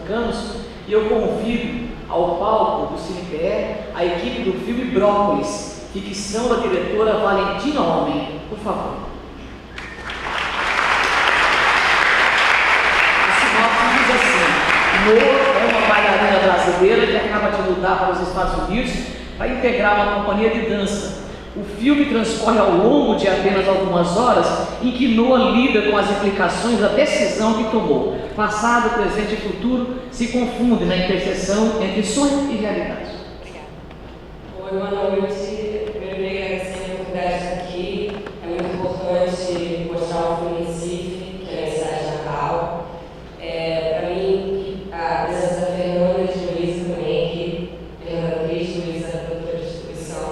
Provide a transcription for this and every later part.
pernambucanos, e eu convido ao palco do CinePE a equipe do filme Brócolis, ficção da diretora Valentina Homem. Por favor. A sinopse diz assim: Noa é uma bailarina brasileira que acaba de mudar para os Estados Unidos para integrar uma companhia de dança. O filme transcorre ao longo de apenas algumas horas, em que Noa lida com as implicações da decisão que tomou. Passado, presente e futuro se confundem na interseção entre sonho e realidade. Oi, boa noite. Primeiro, queria agradecer a oportunidade de estar aqui. É muito importante mostrar o filme em Recife, que é a minha cidade natal. Para mim, a presença da Fernanda e de Luísa também aqui, Fernanda Cris, Luísa, produtora de distribuição.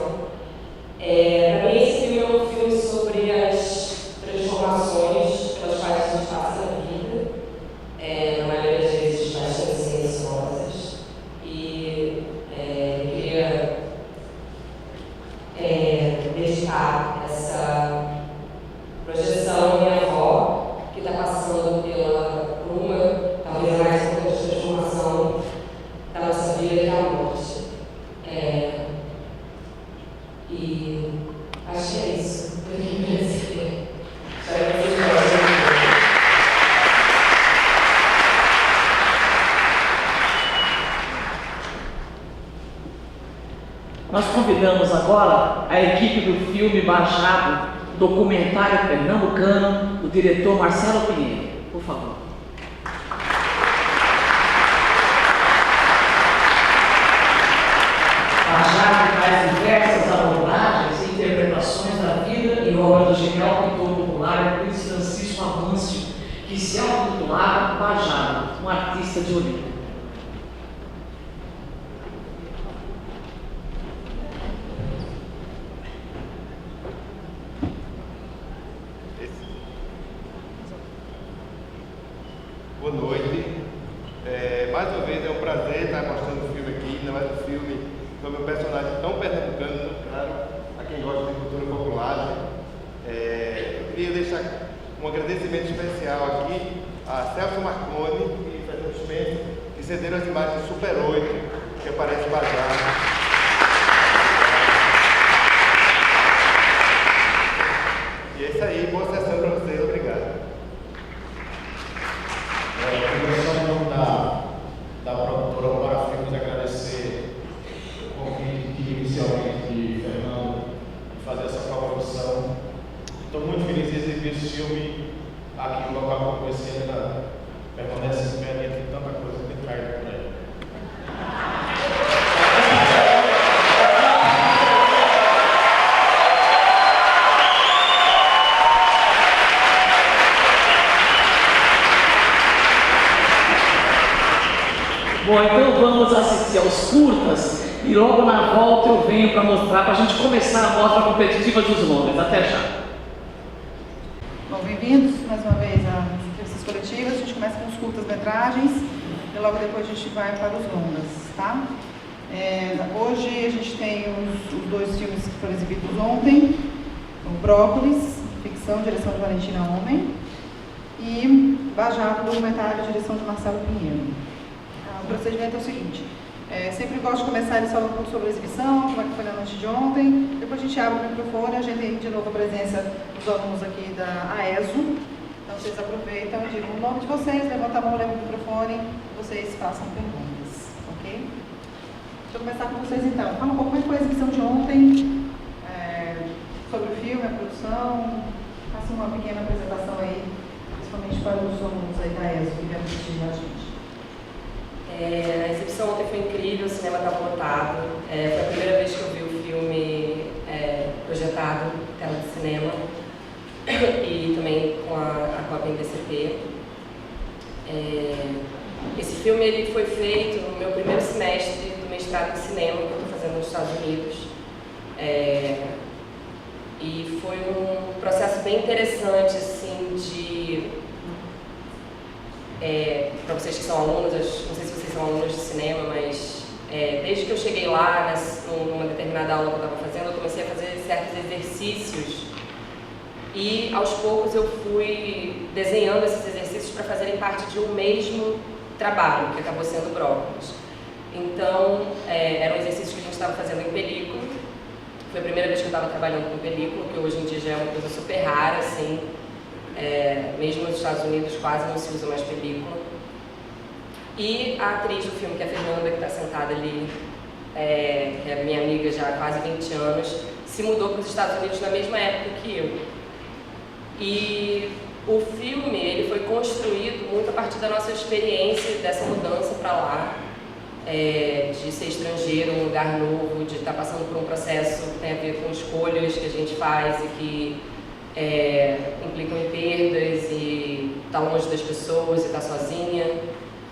Para mim, esse filme é um filme sobre as transformações pelas quais a gente passa na vida, na maioria das vezes bastante silenciosas. E queria dedicar essa projeção à minha avó, que está passando por uma, talvez a mais importante transformação da nossa vida, que é a morte. E acho que é isso que eu queria dizer. Espero que vocês gostem. Nós convidamos agora a equipe do filme Bajado, documentário pernambucano, do diretor Marcelo Pinheiro. Por favor. Bajado traz diversas abordagens e interpretações da vida e obra do genial pintor popular Luiz Francisco Amâncio, que se autotitulava Bajado, um artista de Olinda. Boa noite. Mais uma vez é um prazer estar mostrando o filme aqui, ainda mais um filme sobre um personagem tão pernambucano, tão caro a quem gosta de cultura popular. Eu queria deixar um agradecimento especial aqui a Celso Marconi e Fernando Spencer, que cederam as imagens do Super 8, que aparece Bajado. E é isso aí, boa sessão para vocês, obrigado. Em nome da produtora Bora Filmes, agradecer o convite inicialmente de Fernando de fazer essa coprodução. Estou muito feliz de exibir esse filme aqui no local que eu conheci, ainda permanece em pé entre tanta coisa que tem caído por aí. Bom, então vamos assistir aos curtas e logo na volta eu venho para mostrar, para a gente começar a mostra competitiva dos longas. Até já. Bom, bem-vindos mais uma vez às entrevistas coletivas. A gente começa com os curtas-metragens e logo depois a gente vai para os longas, tá? Hoje a gente tem os dois filmes que foram exibidos ontem, o Brócolis, ficção, direção de Valentina Homem, e Bajado, documentário, direção de Marcelo Pinheiro. O procedimento é o seguinte: sempre gosto de começar eles falando um pouco sobre a exibição, como é que foi na noite de ontem, depois a gente abre o microfone, a gente tem de novo a presença dos alunos aqui da AESO, então vocês aproveitam, digam o nome de vocês, levantam a mão, levam o microfone, vocês façam perguntas, ok? Deixa eu começar com vocês então. Fala um pouco como foi a exibição de ontem, sobre o filme, a produção, faça uma pequena apresentação aí, principalmente para os alunos aí da AESO que vieram assistir a gente. A exibição ontem foi incrível, o cinema estava lotado. Foi a primeira vez que eu vi o filme projetado em tela de cinema e também com a cópia em DCP. Esse filme ele foi feito no meu primeiro semestre do mestrado em cinema que eu estou fazendo nos Estados Unidos. E foi um processo bem interessante, assim, de... para vocês que são alunos, não sei se vocês são alunos de cinema, mas desde que eu cheguei lá, numa determinada aula que eu estava fazendo, eu comecei a fazer certos exercícios e aos poucos eu fui desenhando esses exercícios para fazerem parte de um mesmo trabalho, que acabou sendo Brócolis. Então, era um exercício que a gente estava fazendo em película. Foi a primeira vez que eu estava trabalhando com película, que hoje em dia já é uma coisa super rara, assim. Mesmo nos Estados Unidos quase não se usa mais película. E a atriz do filme, que é a Fernanda, que está sentada ali, que é minha amiga já há quase 20 anos, se mudou para os Estados Unidos na mesma época que eu. E o filme ele foi construído muito a partir da nossa experiência dessa mudança para lá, de ser estrangeiro, um lugar novo, de estar passando por um processo que tem a ver com escolhas que a gente faz e que implicam em perdas e estar longe das pessoas e estar sozinha.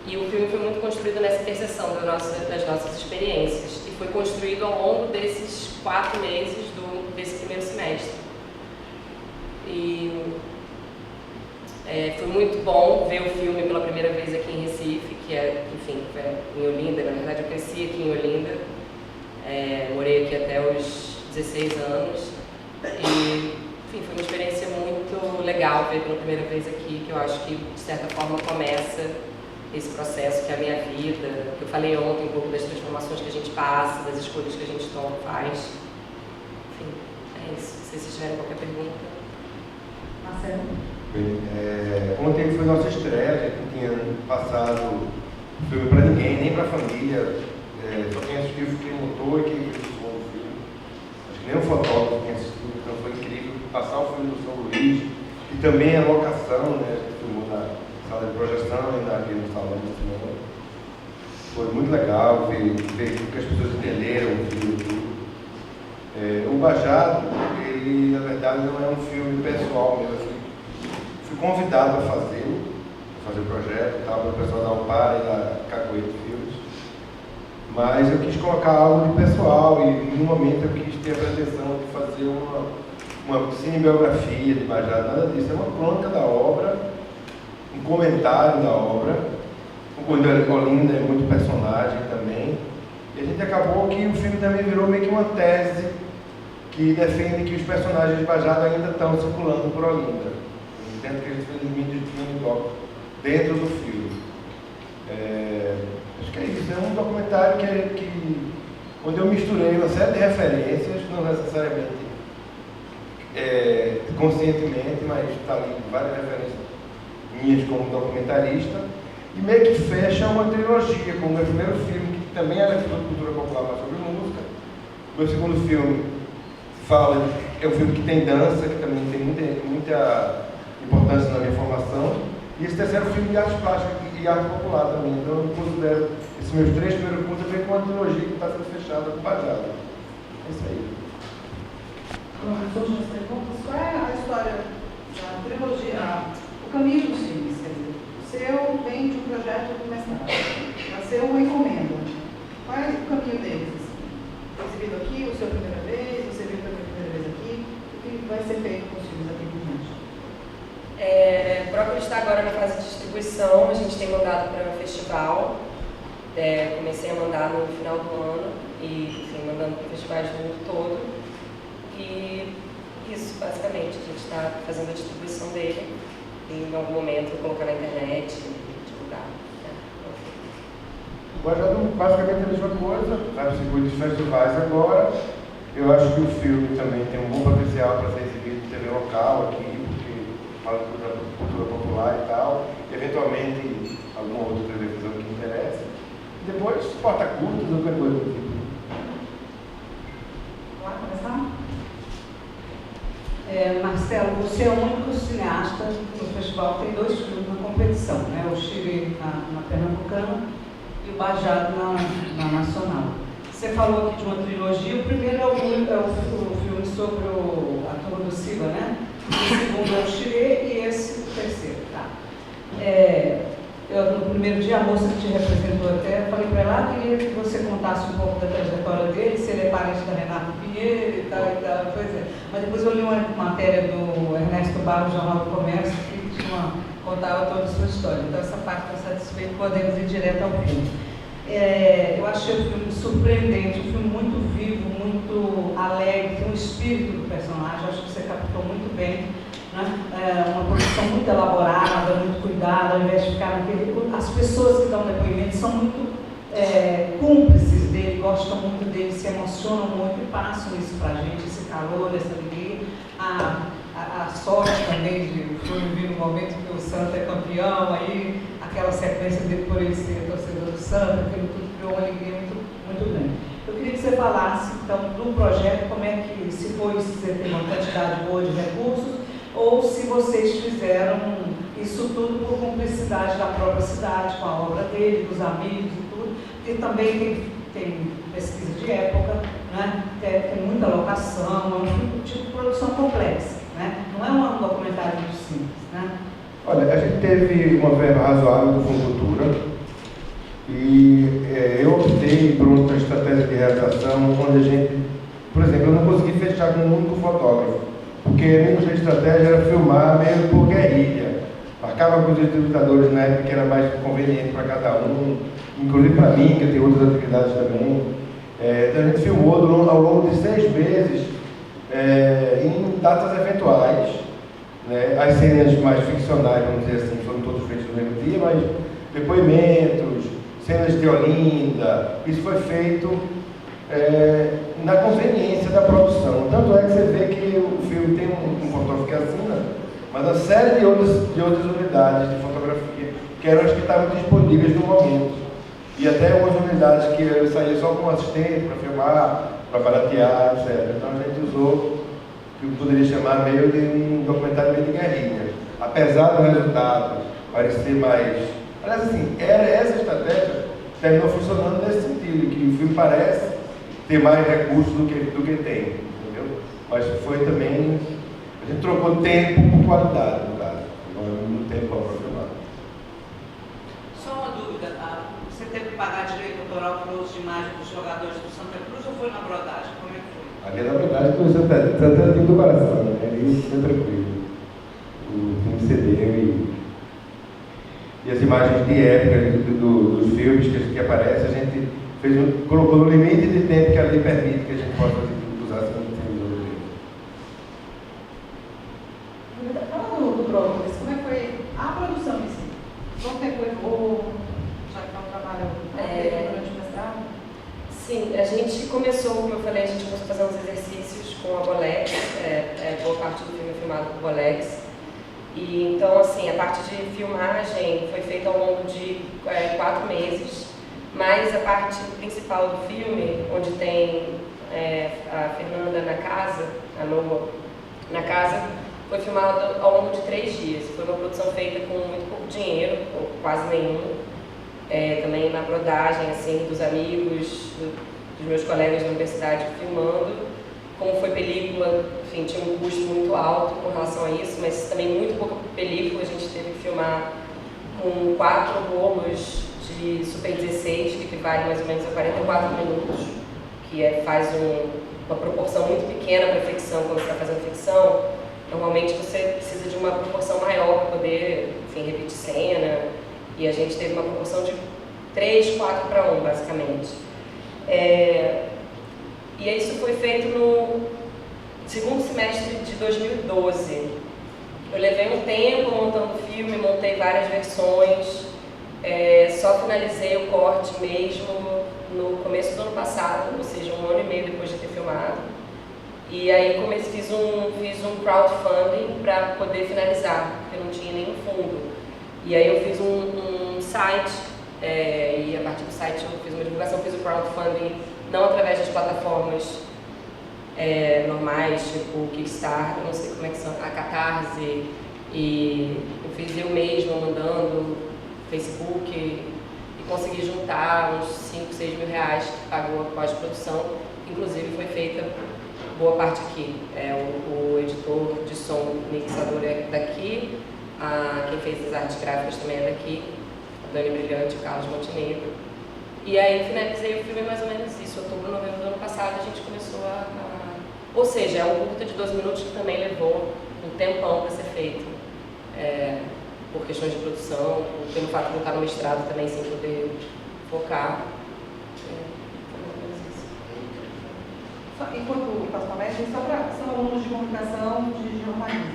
E o filme foi muito construído nessa interseção das nossas experiências e foi construído ao longo desses 4 meses desse primeiro semestre. E foi muito bom ver o filme pela primeira vez aqui em Recife, que enfim, em Olinda. Na verdade, eu cresci aqui em Olinda, morei aqui até os 16 anos e, enfim, foi uma experiência muito legal ver pela primeira vez aqui, que eu acho que, de certa forma, começa esse processo que é a minha vida, que eu falei ontem um pouco das transformações que a gente passa, das escolhas que a gente faz. Enfim, é isso. Se vocês tiverem qualquer pergunta. Marcelo? Ontem foi nossa estreia, a gente não tinha passado o filme para ninguém, nem para a família. Só quem assistiu foi quem montou e quem viu o som do filme. Acho que nem o fotógrafo quem assistiu, então foi incrível passar o filme do São Luís, e também a locação, né? A gente filmou na sala de projeção e aqui no salão do cinema. Foi muito legal ver que as pessoas entenderam o filme. O Bajado, ele na verdade não é um filme pessoal mesmo. Fui convidado a fazer o projeto, estava o pessoal da Upara e da Cacoete Filmes, mas eu quis colocar algo de pessoal e no momento eu quis ter a pretensão de fazer uma cinebiografia de Bajado, nada disso, é uma crônica da obra, um comentário da obra. O Cordeiro Olinda é muito personagem também, e a gente acabou que o filme também virou meio que uma tese que defende que os personagens de Bajado ainda estão circulando por Olinda. Entendo que eles fez um vídeo dentro do filme. Acho que é isso, é um documentário onde eu misturei uma série de referências, não necessariamente conscientemente, mas está ali várias referências minhas como documentarista, e meio que fecha uma trilogia com o meu primeiro filme, que também era sobre cultura popular, mas sobre música. O meu segundo filme é um filme que tem dança, que também tem muita importância na minha formação, e esse terceiro filme de arte plástica e arte popular também. Então eu considero esses meus 3 primeiros cursos vem com uma trilogia que está sendo fechada com Bajado. É isso aí. Últimas perguntas. Qual é a história da trilogia, o caminho dos filmes? Quer dizer, o seu vem de um projeto do mestrado, vai ser uma encomenda. Qual é o caminho deles? Exibido aqui, o seu primeira vez, você viu pela primeira vez aqui, o que vai ser feito com os filmes aqui por diante? O Brócolis está agora na fase de distribuição, a gente tem mandado para um festival. Comecei a mandar no final do ano e, enfim, mandando para festivais do mundo todo. E isso, basicamente, a gente está fazendo a distribuição dele e, em algum momento, colocar na internet e divulgar. O Bajado basicamente é a mesma coisa, vai para o circuito de festivais agora. Eu acho que o filme também tem um bom potencial para ser exibido em TV local aqui, porque fala de cultura popular e tal, e eventualmente alguma outra televisão que interessa. Depois, porta-curtas ou qualquer coisa do tipo. Vamos lá, começar? Marcelo, você é o único cineasta no festival que tem 2 filmes na competição, né? O Chile na Pernambucana e o Bajado na Nacional. Você falou aqui de uma trilogia, o primeiro é o filme sobre a turma do Silva, né? O segundo é o Chile e esse o terceiro, tá? No primeiro dia, a moça que te representou até, eu falei para ela, queria que você contasse um pouco da trajetória dele, se ele é parente da Renata Pinheiro e tal, pois é. Mas depois eu li uma matéria do Ernesto Barro, do Jornal do Comércio, que contava toda a sua história. Então, essa parte está satisfeita, podemos ir direto ao filme. Eu achei o filme surpreendente, um filme muito vivo, muito alegre, tem um espírito do personagem, acho que você captou muito bem. né? Uma produção muito elaborada, muito cuidada, ao invés de ficar naquele... As pessoas que dão depoimento são muito cúmplices dele, gostam muito dele, se emocionam muito e passam isso pra gente, esse calor, essa alegria. A sorte também de o filme vir no momento que o Santa é campeão, aí aquela sequência dele por ele ser torcedor do Santa, aquilo tudo criou uma alegria muito, muito grande. Eu queria que você falasse, então, do projeto, como é que, se você tem uma quantidade boa de recursos, ou se vocês fizeram isso tudo por cumplicidade da própria cidade, com a obra dele, dos amigos e tudo, porque também tem pesquisa de época, né? Tem muita locação, é um tipo de produção complexa, né? Não é um documentário muito simples, né? Olha, a gente teve uma verba razoável do Fundo Cultura e eu optei por uma estratégia de realização onde a gente, por exemplo, eu não consegui fechar com um único fotógrafo, porque a minha estratégia era filmar meio por guerrilha. Marcava com os distributadores na época que era mais conveniente para cada um, inclusive para mim, que tem outras atividades também. Então a gente filmou ao longo de 6 meses, em datas eventuais, né? As cenas mais ficcionais, vamos dizer assim, foram todas feitas no mesmo dia, mas depoimentos, cenas de Olinda, isso foi feito na conveniência da produção. Tanto é que você vê que o filme tem um fotógrafo que assina, mas uma série de outras unidades de fotografia, que eram as que estavam disponíveis no momento. E até algumas unidades que eu saía só com um assistente para filmar, para baratear, etc. Então a gente usou o que eu poderia chamar meio de um documentário meio de guerrilha. Apesar do resultado parecer mais... Aliás, assim, essa estratégia terminou funcionando nesse sentido, que o filme parece ter mais recursos do que tem, entendeu? Mas foi também... A gente trocou tempo por qualidade, no caso. Não tempo para filmar. Só uma dúvida, você teve que pagar direito autoral para o uso de imagem dos jogadores do Santa Cruz ou foi na brodagem? Como é que foi? Ali na brodagem foi o Santana do coração, né? Isso foi tranquilo. O filme cedeu e as imagens de época dos filmes que aparecem, a gente colocou no limite de tempo que a lei permite que a gente possa usar assim no filme do livro. Fala do Brócolis, como é que foi a produção em si? Quanto tempo levou? Já que é um trabalho durante o mestrado? Sim, a gente começou, como eu falei, a gente começou a fazer uns exercícios com a Bolex, boa parte do filme é filmado por Bolex. E então, assim, a parte de filmagem foi feita ao longo de 4 meses, mas a parte principal do filme, onde tem a Fernanda na casa, a Noa na casa, foi filmado ao longo de 3 dias. Foi uma produção feita com muito pouco dinheiro, ou quase nenhum. Também na brodagem, assim, dos amigos, dos meus colegas da universidade filmando. Como foi película, enfim, tinha um custo muito alto com relação a isso, mas também muito pouca película. A gente teve que filmar com 4 rolos de Super 16, que equivale mais ou menos a 44 minutos, que faz uma proporção muito pequena para ficção. Quando você está fazendo ficção, normalmente você precisa de uma proporção maior para poder, enfim, repetir cena. E a gente teve uma proporção de 3, 4 para 1, basicamente. E isso foi feito no segundo semestre de 2012. Eu levei um tempo montando o filme, montei várias versões, só finalizei o corte mesmo no começo do ano passado, ou seja, 1 ano e meio depois de ter filmado. E aí fiz um crowdfunding para poder finalizar, porque não tinha nenhum fundo. E aí eu fiz um site, e a partir do site eu fiz uma divulgação, fiz o crowdfunding não através das plataformas normais, tipo o Kickstarter, não sei como é que são, a Catarse, e eu fiz eu mesma mandando Facebook e consegui juntar uns 5, 6 mil reais que pagou a pós-produção, inclusive foi feita boa parte aqui. O editor de som, mixador é daqui, quem fez as artes gráficas também é daqui, a Dani Brilhante e o Carlos Montenegro. E aí finalizei o filme mais ou menos isso, outubro, novembro do ano passado, a gente começou Ou seja, é um curta de 12 minutos que também levou um tempão para ser feito, por questões de produção, pelo fato de eu estar no mestrado também sem poder focar. Enquanto o Pastor Mestre, são alunos de comunicação de jornalismo.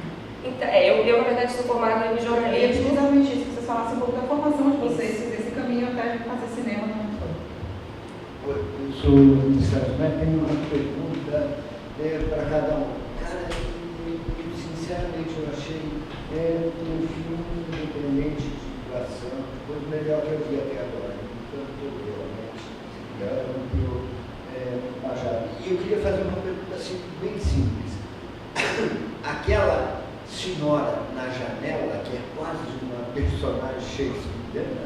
Então, eu, na verdade, sou formada em Eu ia jornalismo. precisamente isso, que vocês falassem um pouco da formação de vocês, desse caminho até fazer cinema. Eu sou de Santos, mas tenho uma pergunta para cada um. Cara, eu, sinceramente eu achei um filme independente de duração, foi o melhor que eu vi até agora. Então, realmente, e eu queria fazer uma pergunta assim, bem simples. Aquela senhora na janela, que é quase uma personagem shakespeariana,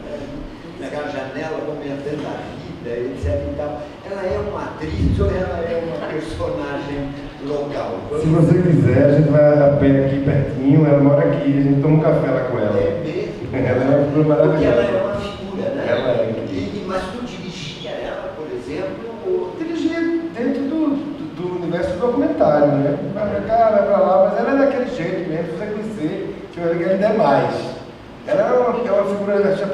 naquela janela comentando a vida, etc. e tal, ela é uma atriz ou ela é uma personagem local? Se você quiser, a gente vai a pé aqui pertinho, ela mora aqui, a gente toma um café lá com ela. É mesmo? Ela é uma figura maravilhosa. Porque ela é uma figura, né? Ela é. Mas tu dirigia ela, por exemplo, ou... Dirigia dentro do universo do documentário, né? Vai pra cá, vai pra lá, mas ela é daquele jeito mesmo, se você conhecer, que eu ainda é mais. Ela é uma figura artística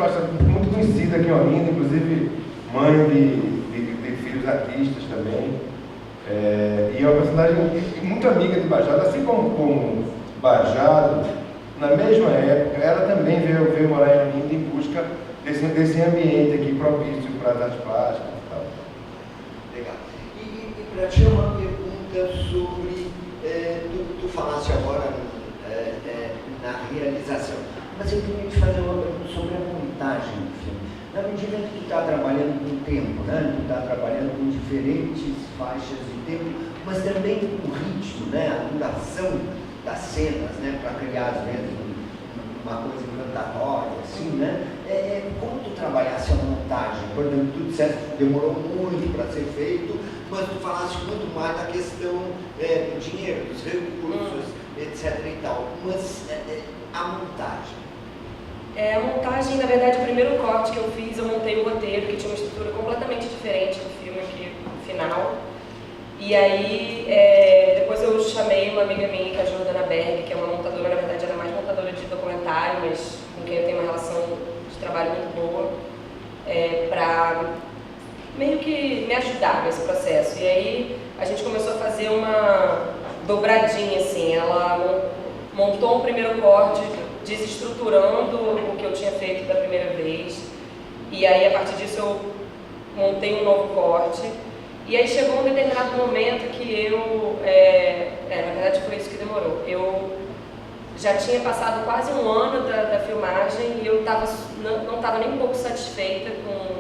muito conhecida aqui em Olinda, inclusive mãe de filhos artistas também. E é uma personagem muito amiga de Bajado, assim como Bajado, na mesma época, ela também veio morar em Olinda em busca desse ambiente aqui propício para as artes plásticas e tal. Legal. E para ti uma pergunta sobre, tu falaste agora na realização, mas eu queria te fazer uma pergunta sobre a montagem do filme. Na medida que tu está trabalhando com o tempo, né? Tu está trabalhando com diferentes faixas de tempo, mas também com o ritmo, né? A duração das cenas, né? Para criar, às vezes, uma coisa encantatória, assim, né? Como tu trabalhasse a montagem? Por exemplo, tu disseste que demorou muito para ser feito, mas tu falaste muito mais da questão do dinheiro, dos recursos, etc. e tal. Mas a montagem? A montagem, na verdade, o primeiro corte que eu fiz, eu montei o roteiro, que tinha uma estrutura completamente diferente do filme aqui, no final. E aí, depois eu chamei uma amiga minha, que é a Jordana Berg, que é uma montadora, na verdade, ela é mais montadora de documentário, mas com quem eu tenho uma relação de trabalho muito boa, para meio que me ajudar nesse processo. E aí, a gente começou a fazer uma dobradinha, assim. Ela montou um primeiro corte, desestruturando o que eu tinha feito da primeira vez. E aí, a partir disso, eu montei um novo corte. E aí chegou um determinado momento que eu, na verdade foi isso que demorou. Eu já tinha passado quase um ano da filmagem e eu não estava nem um pouco satisfeita com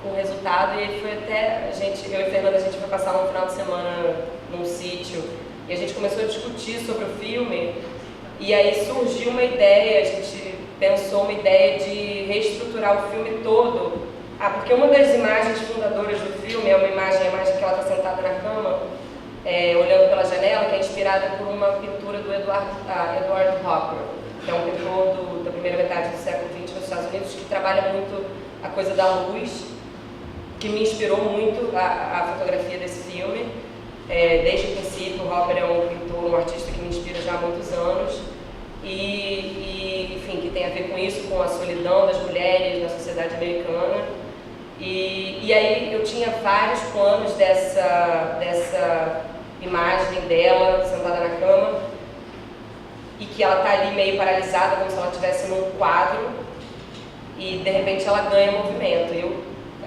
o resultado. E aí foi até, eu e Fernanda, a gente foi passar um final de semana num sítio e a gente começou a discutir sobre o filme. E aí surgiu uma ideia, a gente pensou uma ideia de reestruturar o filme todo. Porque uma das imagens fundadoras do filme é uma imagem que ela está sentada na cama, olhando pela janela, que é inspirada por uma pintura do Edward Hopper, que é um pintor da primeira metade do século XX nos Estados Unidos, que trabalha muito a coisa da luz, que me inspirou muito a fotografia desse filme. Desde o princípio, o Hopper é um pintor, um artista que me inspira já há muitos anos. Enfim, que tem a ver com isso, com a solidão das mulheres na sociedade americana. E aí eu tinha vários planos dessa imagem dela sentada na cama e que ela está ali meio paralisada, como se ela estivesse num quadro e de repente ela ganha movimento.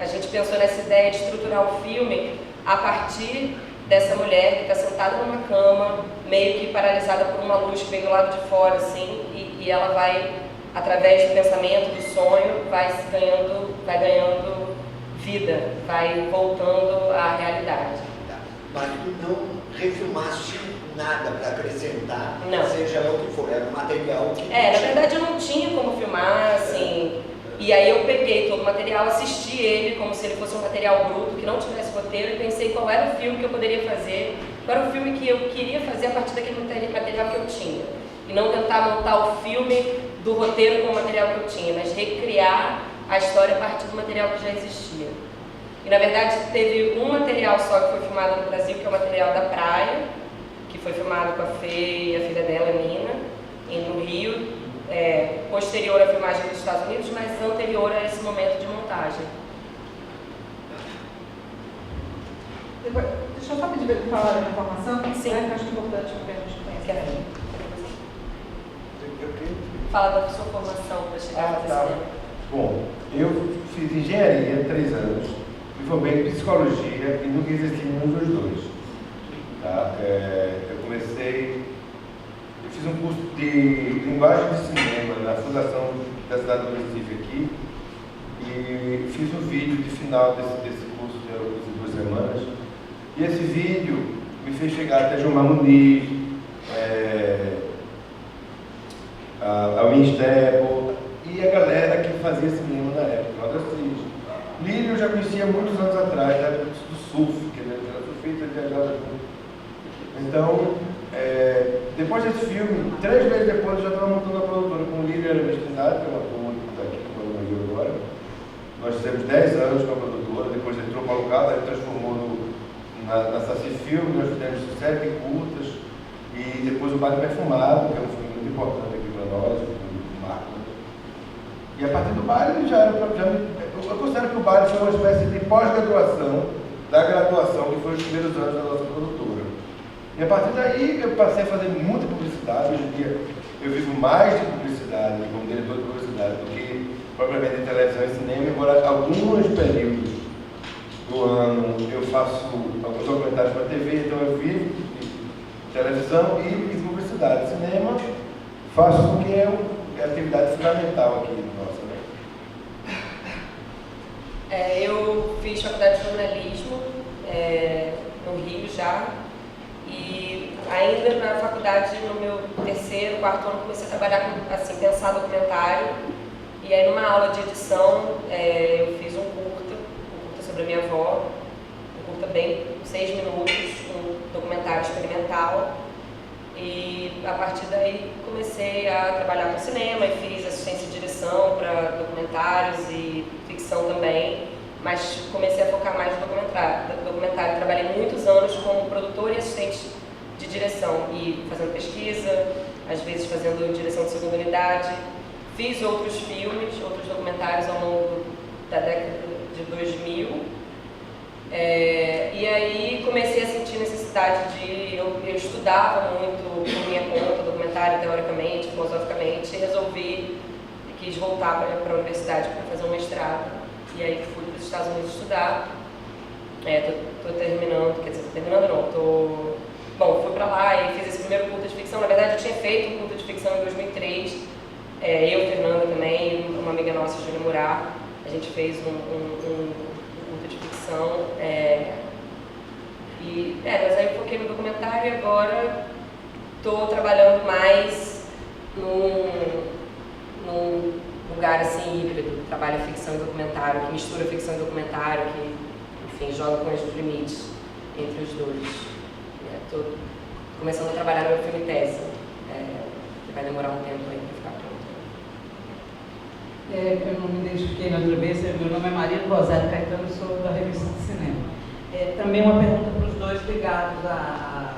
A gente pensou nessa ideia de estruturar o filme a partir dessa mulher que está sentada numa cama, meio que paralisada por uma luz que vem do lado de fora, assim, e ela vai, através do pensamento, do sonho, vai ganhando vida, vai voltando à realidade. Tá. Mas tu não refilmaste nada para acrescentar, não. Seja lá o que for, era um material que... na verdade eu não tinha como filmar, assim, e aí eu peguei todo o material, assisti ele como se ele fosse um material bruto, que não tivesse roteiro, e pensei qual era o filme que eu poderia fazer, qual era o filme que eu queria fazer a partir daquele material que eu tinha. E não tentar montar o filme do roteiro com o material que eu tinha, mas recriar a história a partir do material que já existia. E na verdade teve um material só que foi filmado no Brasil, que é o material da praia, que foi filmado com a Fê e a filha dela, Nina, no Rio, posterior à filmagem dos Estados Unidos, mas anterior a esse momento de montagem. Deixa eu só pedir para ele falar da informação, Sim. que eu acho importante porque a gente conhece. fala da sua formação para chegar a fazer cinema. Bom, eu fiz engenharia 3 anos, me formei em psicologia e nunca exerci nenhum dos dois. Tá? Eu fiz um curso de linguagem de cinema na Fundação da cidade do Recife aqui e fiz um vídeo de final desse curso de 2 semanas. E esse vídeo me fez chegar até Gilmar Muniz, ao Ministério e a galera que fazia cinema na época, Roda Assis. Lírio eu já conhecia muitos anos atrás, da época do surf, que ele era surfista e viajava junto. Então, depois desse filme, 3 meses depois, eu já estava montando a produtora com o Lírio e a Ernestinado, que é uma turma que está aqui, que eu não vi agora. Nós fizemos 10 anos com a produtora, depois entrou para o Lucado, ele transformou na Saci Filme, nós fizemos 7 curtas, e depois o Baile Perfumado, que é um filme muito importante aqui para nós, um marco. E a partir do Baile, eu considero que o Baile foi uma espécie de pós-graduação da graduação, que foi os primeiros anos da nossa produtora. E a partir daí, eu passei a fazer muita publicidade. Hoje em dia, eu vivo mais de publicidade, como diretor de publicidade, do que propriamente de televisão e cinema, embora alguns períodos do ano eu faço alguns documentários para a TV, então eu vivo de televisão e de publicidade. Cinema faço porque é a atividade fundamental aqui nossa, né? Eu fiz faculdade de jornalismo no Rio já, e ainda na faculdade, no meu 3º, 4º ano, comecei a trabalhar com, assim, pensar documentário, e aí numa aula de edição eu fiz um curta sobre a minha avó, um curta bem, 6 minutos, um documentário experimental, e a partir daí comecei a trabalhar com cinema e fiz assistência de direção para documentários e ficção também, mas comecei a focar mais no documentário. Trabalhei muitos anos como produtora e assistente de direção e fazendo pesquisa, às vezes fazendo direção de segunda unidade. Fiz outros filmes, outros documentários ao longo da década de 2000. E aí comecei a sentir necessidade de... Eu estudava muito por minha conta, documentário, teoricamente, filosoficamente, e quis voltar para a universidade para fazer um mestrado. E aí fui para os Estados Unidos estudar. Estou terminando, quer dizer, Bom, fui para lá e fiz esse primeiro curta de ficção. Na verdade, eu tinha feito um curta de ficção em 2003. Eu, Fernanda também, uma amiga nossa, Júlia Murá, a gente fez um curta de ficção. Mas aí eu foquei no documentário e agora estou trabalhando mais num lugar assim híbrido, trabalha ficção e documentário, que mistura ficção e documentário, que, enfim, joga com os limites entre os dois. Estou começando a trabalhar no meu filme tese, que vai demorar um tempo aí para ficar pronto. Eu não me identifiquei na outra vez, meu nome é Maria Rosário Caetano, sou da revista de cinema. Também uma pergunta para os dois ligados a...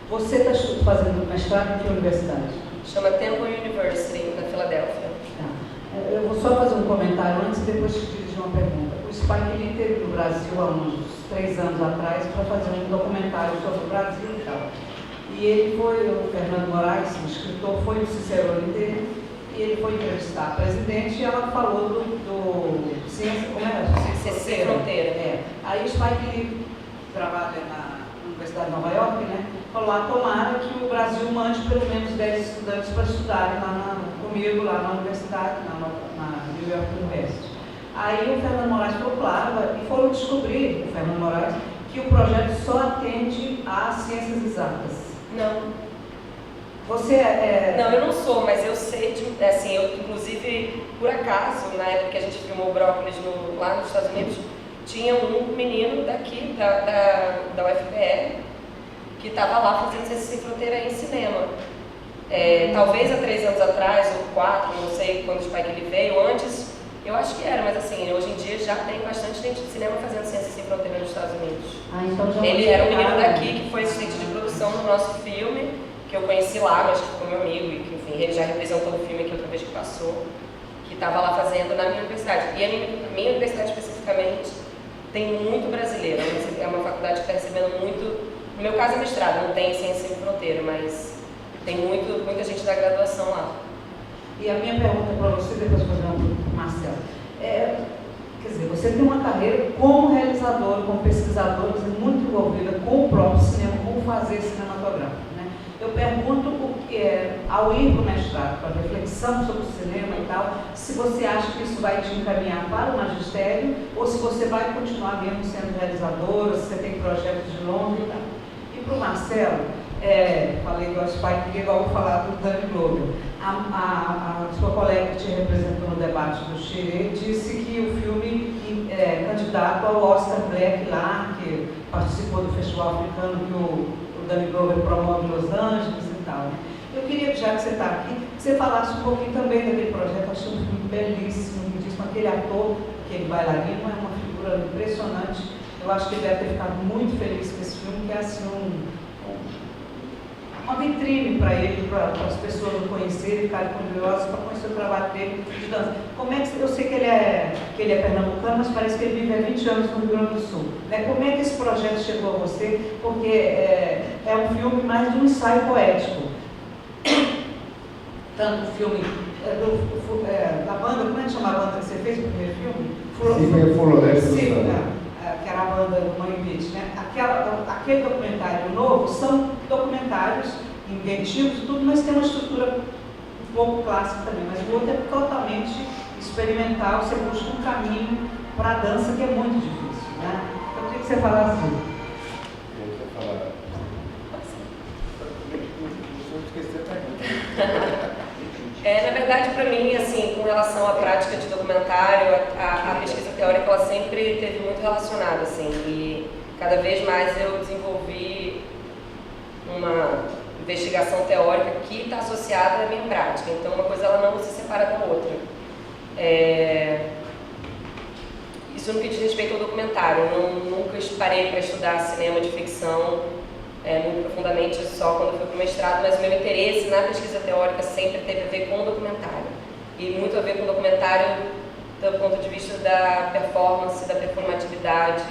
Você está fazendo mestrado em que universidade? Chama Temple University, na Filadélfia. Eu vou só fazer um comentário antes e depois te dirigir uma pergunta. O Spike Lee esteve no Brasil há uns 3 anos atrás para fazer um documentário sobre o Brasil e tal. E ele foi, o Fernando Moraes, o escritor, foi no Cicerone dele, e ele foi entrevistar a presidente e ela falou do Ciência, como era? Ciência Sem Fronteira. Aí o Spike Lee trabalha na Universidade de Nova York, né? Falou, tomara que o Brasil mande pelo menos 10 estudantes para estudarem comigo lá na universidade, na New York University. Aí o Fernando Moraes falou, claro, e foram descobrir, o Fernando Moraes, que o projeto só atende às ciências exatas. Não. Você Não, eu não sou, mas eu sei, eu inclusive, por acaso, na época que a gente filmou o Brócolis lá nos Estados Unidos, tinha um menino daqui, da UFPE, que estava lá fazendo Ciência Sem Fronteira em cinema. Talvez há 3 anos atrás, ou 4, não sei quando o Spike Lee veio, antes, eu acho que era, mas assim, hoje em dia já tem bastante gente de cinema fazendo Ciência Sem Fronteira nos Estados Unidos. Então já ele era um menino daqui que foi assistente de produção do nosso filme, que eu conheci lá, mas que ficou meu amigo, e que, enfim, ele já representou o filme aqui outra vez que passou, que estava lá fazendo na minha universidade. E a minha universidade especificamente tem muito brasileiro, é uma faculdade que está recebendo muito, no meu caso é mestrado, não tem Ciência Sem Fronteira, mas tem muita gente da graduação lá. E a minha pergunta para você, depois fazer uma para o Marcelo, quer dizer, você tem uma carreira como realizadora, como pesquisadora, muito envolvida com o próprio cinema, como fazer cinematográfico, né? Eu pergunto o que ao ir para o mestrado, para a reflexão sobre o cinema e tal, se você acha que isso vai te encaminhar para o magistério ou se você vai continuar mesmo sendo realizadora, se você tem projetos de longa e tal. E para o Marcelo, falei do Spike, que igual vou falar do Danny Glover. A sua colega que te representou no debate do Chile disse que o filme candidato ao Oscar Black lá, que participou do festival africano que o Danny Glover promove em Los Angeles e tal. Eu queria, já que você está aqui, que você falasse um pouquinho também daquele projeto. Eu achei um filme belíssimo, lindíssimo. Aquele ator, aquele bailarino, é uma figura impressionante. Eu acho que ele deve ter ficado muito feliz com esse filme, que é assim uma vitrine para ele, para as pessoas o conhecerem, ficarem curiosas para conhecer o trabalho dele de dança. Como é que, eu sei que ele é pernambucano, mas parece que ele vive há 20 anos no Rio Grande do Sul. Né? Como é que esse projeto chegou a você? Porque é um filme mais de um ensaio poético. Tanto o filme da banda, como é que chama a banda que você fez o primeiro filme? Floresta. Que era a banda do Mãe Beach, né? Aquele documentário novo são documentários inventivos e tudo, mas tem uma estrutura um pouco clássica também, mas o outro é totalmente experimental, você busca um caminho para a dança que é muito difícil, né? Então, eu queria que você falasse assim. Na verdade, para mim, assim, com relação à prática de documentário, a pesquisa teórica, ela sempre esteve muito relacionada, assim, e cada vez mais eu desenvolvi uma investigação teórica que está associada à minha prática, então uma coisa ela não se separa da outra. Isso no que diz respeito ao documentário, eu nunca parei para estudar cinema de ficção muito profundamente só quando eu fui para o mestrado, mas o meu interesse na pesquisa teórica sempre teve a ver com o documentário. E muito a ver com o documentário do ponto de vista da performance, da performatividade.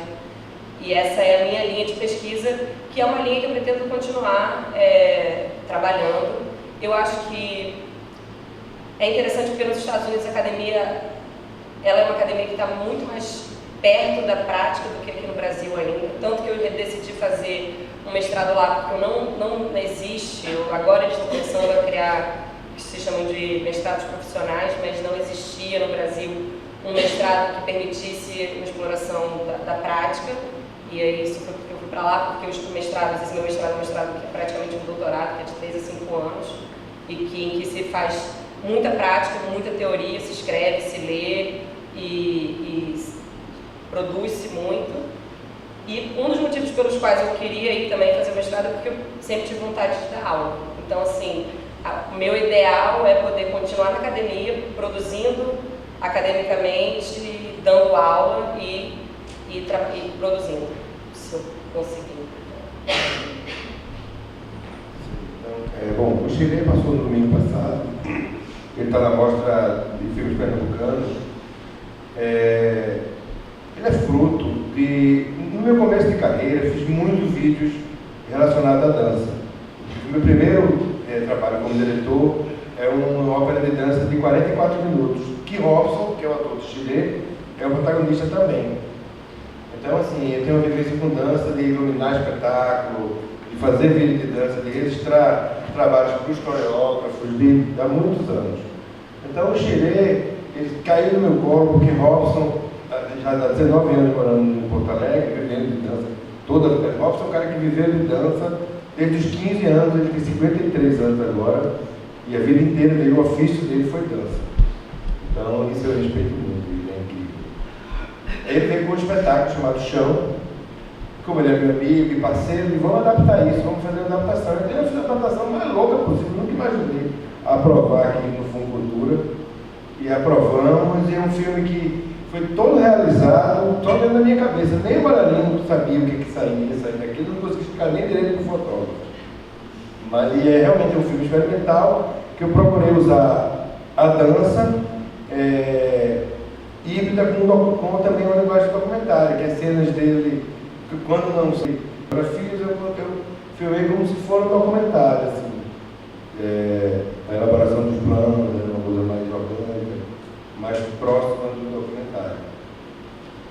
E essa é a minha linha de pesquisa, que é uma linha que eu pretendo continuar trabalhando. Eu acho que é interessante porque nos Estados Unidos a academia, ela é uma academia que está muito mais perto da prática do que aqui no Brasil ainda. Tanto que eu decidi fazer um mestrado lá, porque não existe, agora eles estão começando a criar o que se chamam de mestrados profissionais, mas não existia no Brasil um mestrado que permitisse uma exploração da prática, e aí isso foi porque eu fui para lá, porque esse meu mestrado é um mestrado que é praticamente um doutorado, que é de 3 a 5 anos, e em que se faz muita prática, muita teoria, se escreve, se lê e produz-se muito. E um dos motivos pelos quais eu queria ir também fazer o mestrado é porque eu sempre tive vontade de dar aula. Então, assim, o meu ideal é poder continuar na academia, produzindo academicamente, dando aula e produzindo, se eu conseguir. Bom, o Chile passou no domingo passado, ele está na mostra de filmes pernambucanos. Ele é fruto de... No meu começo de carreira, fiz muitos vídeos relacionados à dança. O meu primeiro trabalho como diretor é uma ópera de dança de 44 minutos, que Robson, que é o ator do Chile, é o protagonista também. Então, assim, eu tenho uma vivência com dança, de iluminar espetáculo, de fazer vídeo de dança, de registrar trabalhos para os coreógrafos há muitos anos. Então, o Chile, ele caiu no meu colo porque Robson já há 19 anos morando em Porto Alegre, vivendo de dança toda a vida. Robson é um cara que viveu de dança desde os 15 anos, ele tem 53 anos agora, e a vida inteira dele, o ofício dele foi dança. Então, isso eu respeito muito, ele é incrível. Ele veio com um espetáculo chamado Chão, como ele é meu amigo e parceiro, e vamos adaptar isso, vamos fazer uma adaptação. Eu fiz a adaptação mais louca possível, nunca imaginei aprovar aqui no Fundo Cultura, e aprovamos, e é um filme que foi todo realizado, todo dentro da minha cabeça. Nem o bailarino sabia o que saía daquilo, não consegui explicar nem direito com o fotógrafo. Mas é realmente um filme experimental que eu procurei usar a dança híbrida com também uma linguagem documentária, que é cenas dele, que quando não sei fotografias, eu filmei como se fosse um documentário, assim. A elaboração dos planos, coisa mais orgânica, mais próxima do documentário.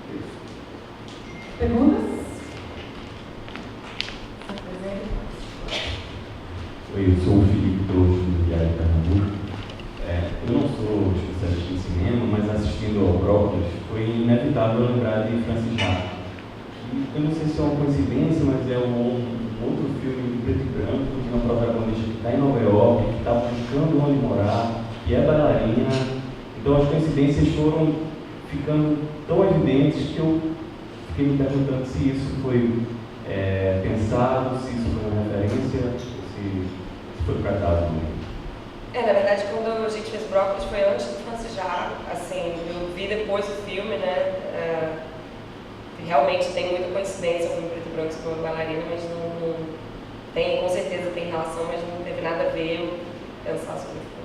Isso. Perguntas? Oi, eu sou o Felipe Torres, do Diário de Pernambuco. Eu não sou especialista em cinema, mas assistindo ao Brócolis, foi inevitável lembrar de Francis Ha. Eu não sei se é uma coincidência, mas é um outro filme preto e branco, de uma protagonista que está em Nova York, que está buscando onde morar, que é bailarina. Então as coincidências foram ficando tão evidentes que eu fiquei me perguntando se isso foi pensado, se isso foi uma referência, se foi por acaso mesmo. Na verdade, quando a gente fez Brócolis foi antes do Francis Ha, assim, eu vi depois o filme, né, realmente tem muita coincidência com o preto e branco com a bailarina, mas não tem, com certeza tem relação, mas não teve nada a ver eu pensar sobre o filme.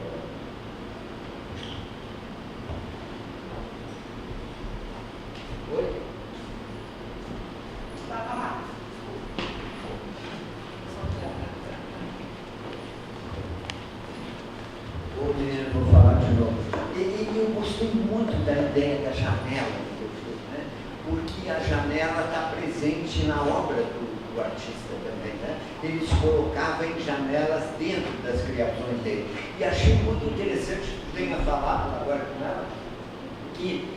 Oi? Vou falar de novo. E eu gostei muito da ideia da janela do teu filme, né? Porque a janela está presente na obra do artista também, né? Ele se colocava em janelas dentro das criações dele. E achei muito interessante que tu tenha falado agora com ela, que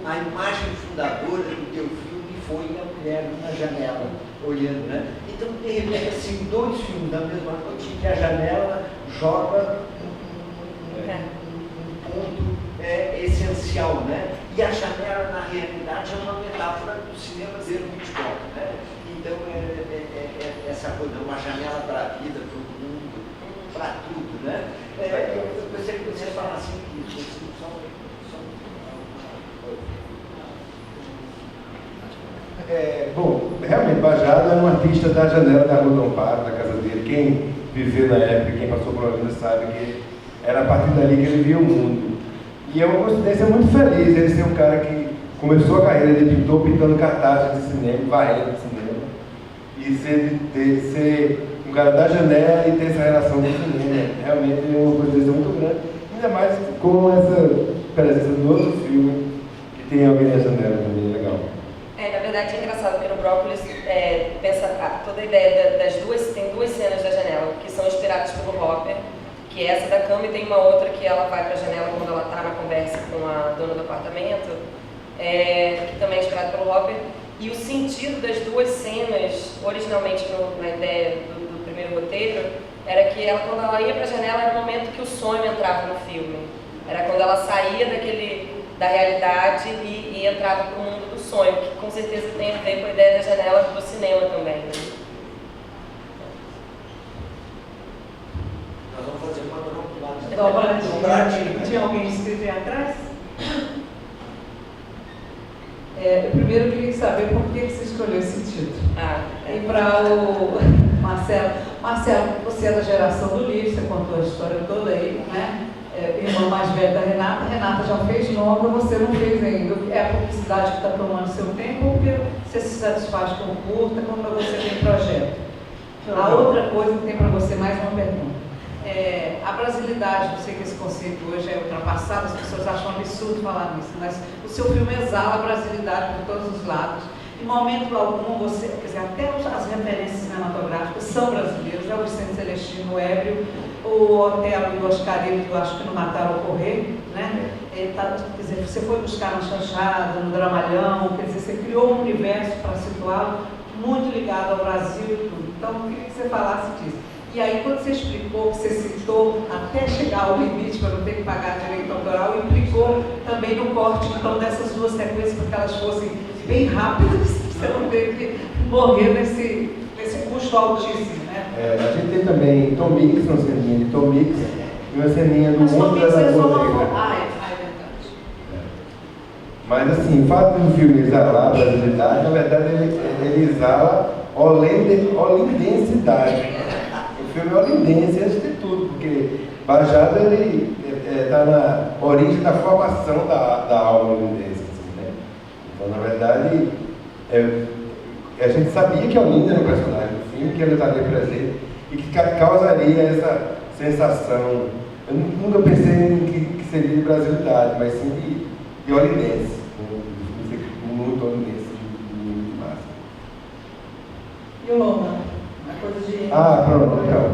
a imagem fundadora do teu filme foi a mulher na janela, olhando, né? Então, de repente, assim, dois filmes da mesma noite em que a janela joga um ponto essencial, né? E a janela, na realidade, é uma metáfora do cinema ser Hitchcock, né? Então, essa coisa, uma janela para a vida, para o mundo, para tudo, né? Eu gostaria que você falasse isso, assim, Bom, realmente, Bajada é um artista da janela da Rua do Amparo, da casa dele. Quem viveu na época, quem passou por ali sabe que era a partir dali que ele via o mundo. E é uma coincidência muito feliz ele ser um cara que começou a carreira de pintor pintando cartazes de cinema, varrendo de cinema, e ser um cara da janela e ter essa relação com o cinema. Realmente é uma coincidência muito grande, ainda mais com essa presença do outro filme, que tem alguém na janela também, legal. Na verdade é engraçado, porque no Brócolis toda a ideia tem duas cenas da janela, que são inspiradas pelo Hopper, que é essa da cama, e tem uma outra que ela vai para a janela quando ela está na conversa com a dona do apartamento, que também é inspirada pelo Hopper. E o sentido das duas cenas, originalmente na ideia do primeiro roteiro, era que quando ela ia para a janela era o momento que o sonho entrava no filme. Era quando ela saía da realidade e entrava para o mundo do sonho, que com certeza tem a ver com a ideia da janela do cinema também, né? Nós vamos fazer uma dobradinha. Tinha alguém escrito aí atrás? Eu primeiro queria saber por que você escolheu esse título. E para o Marcelo, você é da geração do livro, você contou a história toda aí, né? Irmã mais velha da Renata já fez longa, você não fez ainda. É a publicidade que está tomando seu tempo ou porque você se satisfaz com o curta, como para você tem projeto? A outra coisa que tem para você, mais uma pergunta. A brasilidade, eu sei que esse conceito hoje é ultrapassado, as pessoas acham um absurdo falar nisso, mas o seu filme exala a brasilidade por todos os lados. Em momento algum, você, quer dizer, até as referências cinematográficas são brasileiras, é o Vicente Celestino, o Ébrio, o Otelo e o Oscarito, eu acho que não mataram o Correio, né? Quer dizer, você foi buscar na Chanchada, no Dramalhão, quer dizer, você criou um universo para situá-lo muito ligado ao Brasil e tudo. Então, eu queria que você falasse disso. E aí, quando você explicou, que você citou, até chegar ao limite para não ter que pagar direito autoral, implicou também no corte, então, dessas duas sequências, para que elas fossem bem rápidas, você não ter que morrer nesse custo altíssimo, né? A gente tem também Tom Mix, uma ceninha de Tom Mix, e uma ceninha do Mundo da Lagoa Negra. É verdade. Mas assim, o fato do filme exalar a brasilidade, na verdade, ele exala olindensidade. O filme é olindense antes de tudo, porque Bajada ele está na origem da formação da alma olindense. Assim, né? Então, na verdade, a gente sabia que a Olinda era o personagem do filme, que ele estaria presente e que causaria essa sensação Eu nunca pensei que seria de brasilidade, mas sim de olinense. Muito olinense, muito massa. E o longa? A coisa de... Pronto, então.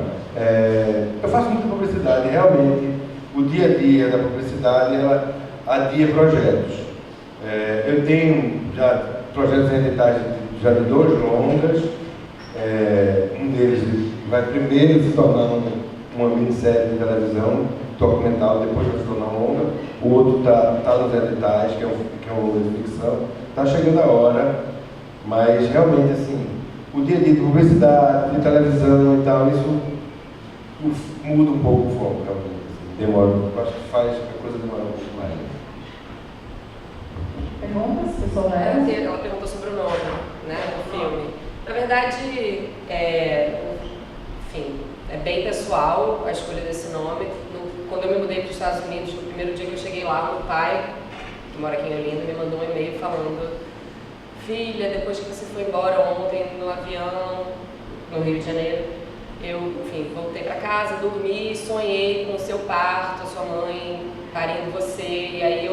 Eu faço muita publicidade, realmente. O dia a dia da publicidade, ela adia projetos. Eu tenho já projetos em editais já de 2 longas. Um deles vai primeiro se tornar uma minissérie de televisão, documental, depois vai se tornar longa. O outro está nos editais, que é um longa de ficção. Está chegando a hora, mas realmente, assim, o dia a dia de publicidade, de televisão e tal, isso muda um pouco o foco, realmente. Assim, demora, eu acho que faz a coisa demorar um pouco mais. Perguntas, pessoal? Ela perguntou sobre o nome, né, do filme. Na verdade, enfim, é bem pessoal a escolha desse nome. Quando eu me mudei para os Estados Unidos, no primeiro dia que eu cheguei lá, meu pai, que mora aqui em Olinda, me mandou um e-mail falando: filha, depois que você foi embora ontem no avião, no Rio de Janeiro, eu, enfim, voltei para casa, dormi, sonhei com o seu parto, a sua mãe parindo você, e aí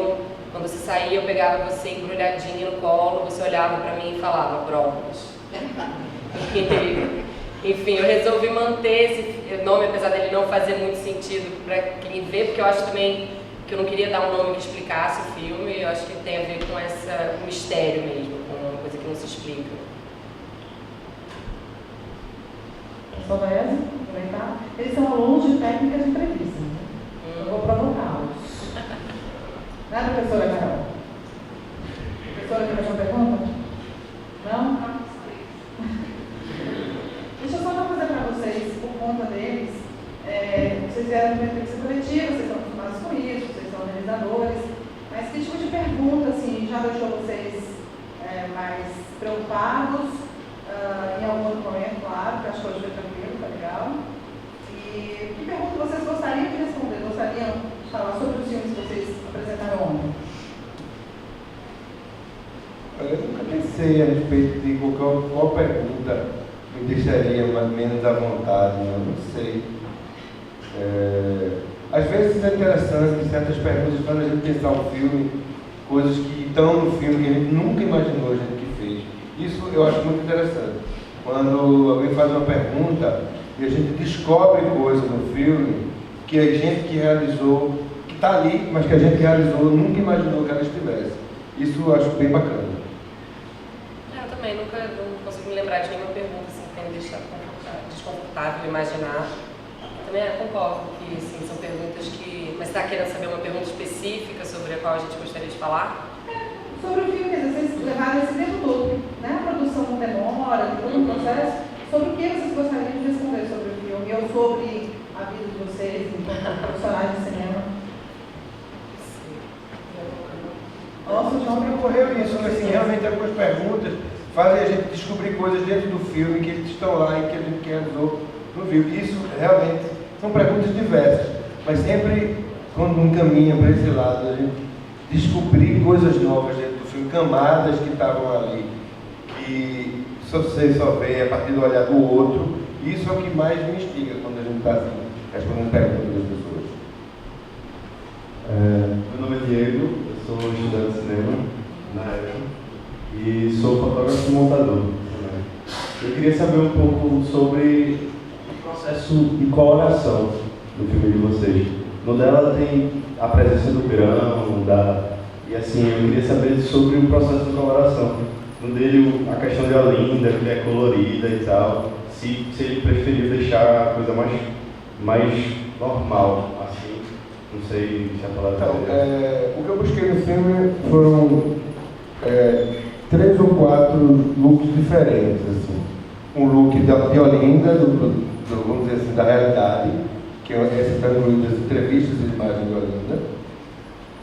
quando você saía, eu pegava você embrulhadinha no colo, você olhava para mim e falava: brócolis. Enfim, eu resolvi manter esse nome, apesar dele não fazer muito sentido para quem vê, porque eu acho também que eu não queria dar um nome que explicasse o filme. Eu acho que tem a ver com esse mistério mesmo, com uma coisa que não se explica. Só vai aproveitar. Eles são alunos de técnica de entrevista. Eu vou provocá-los. Né, professora Carol? Professora, quer fazer uma pergunta? Não? Deixa eu só uma coisa para vocês, por conta deles. Vocês vieram de uma entrevista coletiva, vocês estão acostumados com isso, vocês são organizadores, mas que tipo de pergunta assim, já deixou vocês mais preocupados? Em algum outro momento, claro, que acho que hoje foi tranquilo, tá legal. E que pergunta vocês gostariam de responder? Gostariam de falar sobre os filmes que vocês apresentaram ontem? Eu nunca pensei a respeito de qual pergunta me deixaria menos à vontade, eu não sei. Às vezes é interessante certas perguntas quando a gente pensar um filme, coisas que estão no filme que a gente nunca imaginou a gente que fez. Isso eu acho muito interessante. Quando alguém faz uma pergunta e a gente descobre coisas no filme que a gente que realizou, que está ali, mas que a gente que realizou nunca imaginou que ela estivesse. Isso eu acho bem bacana. Eu também nunca não consigo me lembrar de nenhuma pergunta assim, que tenha me deixado desconfortável imaginar. Também concordo que sim, são perguntas que... Mas você está querendo saber uma pergunta específica sobre a qual a gente gostaria de falar? Sobre o filme, vocês levaram esse tempo todo, né? A produção não demora, todo um processo. Sobre o que vocês gostariam de responder sobre o filme ou sobre a vida de vocês enquanto profissionais de cinema? Nossa, João, me ocorreu isso, mas assim, realmente algumas perguntas fazem a gente descobrir coisas dentro do filme que eles estão lá e que a gente realizou no filme. Isso realmente são perguntas diversas, mas sempre quando encaminha para esse lado, a gente descobrir coisas novas dentro do filme, camadas que estavam ali, que só você só vê a partir do olhar do outro. Isso é o que mais me instiga quando a gente está assim, respondendo perguntas das pessoas. Meu nome é Diego, eu sou estudante de cinema na ECA e sou fotógrafo e montador também. Eu queria saber um pouco sobre o processo de coloração do filme de vocês. No dela tem a presença do grão, e assim, eu queria saber sobre o processo de coloração. No dele, a questão de Olinda, que é colorida e tal, se ele preferiu deixar a coisa mais normal, assim, não sei se a palavra o que eu busquei no filme foram 3 ou 4 looks diferentes, assim. Um look de Olinda, vamos dizer assim, da realidade, que essa está incluída as entrevistas e imagens de Olinda.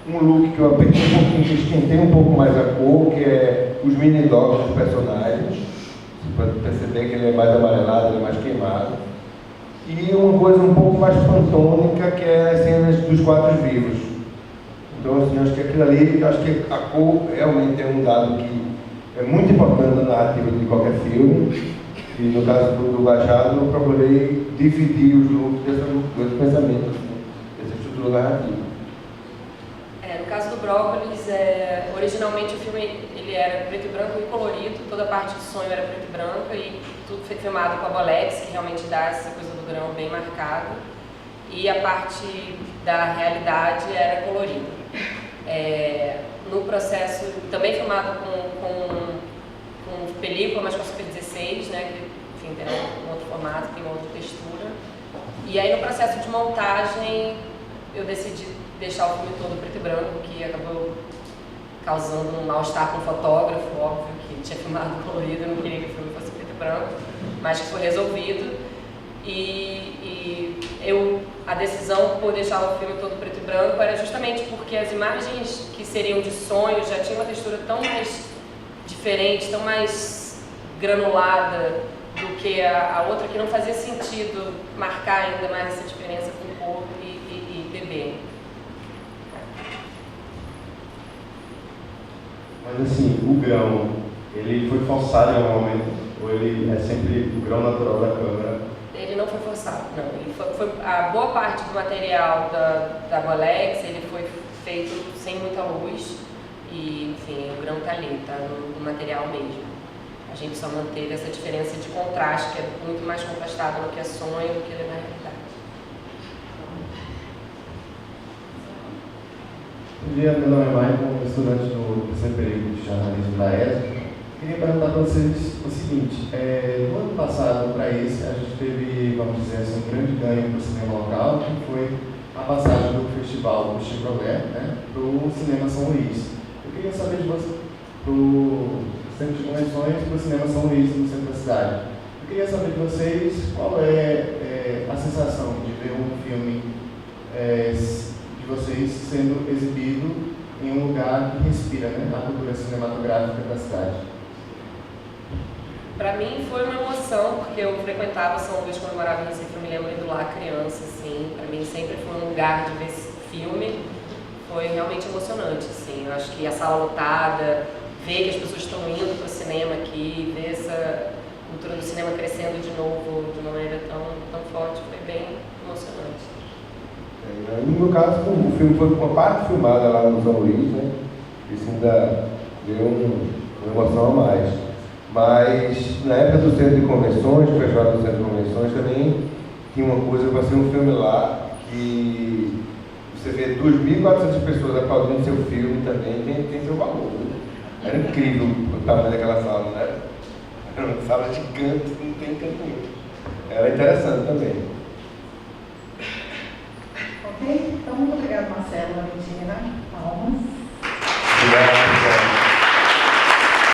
Um look que eu apertei um pouquinho, que esquentei um pouco mais a cor, que é os mini dogs dos personagens. Você pode perceber que ele é mais amarelado, ele é mais queimado. E uma coisa um pouco mais pantônica, que é as cenas dos quadros vivos. Então, assim, acho que aquilo ali, acho que a cor realmente é um dado que é muito importante na narrativa de qualquer filme. E no caso do Baixado, eu procurei dividir os looks desse pensamento, assim, desse estrutura narrativa. No caso do Brócolis, originalmente o filme ele era preto e branco e colorido, toda a parte do sonho era preto e branco e tudo foi filmado com a Bolex, que realmente dá essa coisa do grão bem marcada, e a parte da realidade era colorida. No processo, também filmado com película, mas com Super 16, né, que enfim, tem um outro formato, tem uma outra textura. E aí no processo de montagem eu decidi deixar o filme todo preto e branco, que acabou causando um mal-estar com o fotógrafo, óbvio, que tinha filmado colorido, eu não queria que o filme fosse preto e branco, mas que foi resolvido. A decisão por deixar o filme todo preto e branco era justamente porque as imagens que seriam de sonho já tinham uma textura tão mais diferente, tão mais granulada do que a outra, que não fazia sentido marcar ainda mais essa diferença com cor e bebê. Mas assim, o grão, ele foi forçado em algum momento? Ou ele é sempre o grão natural da câmera? Ele não foi forçado, não. Ele foi a boa parte do material da Bolex, ele foi feito sem muita luz e, enfim, o grão tá ali, tá no material mesmo. A gente só manteve essa diferença de contraste, que é muito mais contrastado no que é sonho do que na realidade. Bom dia, meu nome é Maicon, estudante do terceiro período de jornalismo da ESO. Queria perguntar para vocês o seguinte, no ano passado, para esse, a gente teve, vamos dizer assim, um grande ganho para o cinema local, que foi a passagem do festival do Chevrolet, né, para o Cinema São Luís. Eu queria saber de vocês, para o Centro de Convenções, para o Cinema São Luís, no centro da cidade. Eu queria saber de vocês qual é a sensação de ver um filme de vocês sendo exibido em um lugar que respira, né, a cultura cinematográfica da cidade. Para mim foi uma emoção, porque eu frequentava São Luís quando eu morava em Recife, eu me lembro indo lá criança, assim, para mim sempre foi um lugar de ver esse filme, foi realmente emocionante, assim, eu acho que a sala lotada, ver que as pessoas estão indo para o cinema aqui, ver essa cultura do cinema crescendo de novo de uma maneira tão forte, foi bem emocionante. No meu caso, o filme foi uma parte filmada lá no São Luís, né? Isso ainda deu uma emoção a mais. Mas na época do centro de convenções, o festival do centro de convenções também tinha uma coisa, para ser um filme lá, que você vê 2.400 pessoas aplaudindo seu filme também, tem seu valor. Né? Era incrível o tamanho daquela sala, né? Era uma sala gigante, não tem canto nenhum. Era interessante também. Ok? Então, muito obrigada, Marcelo, Valentina, Palmas.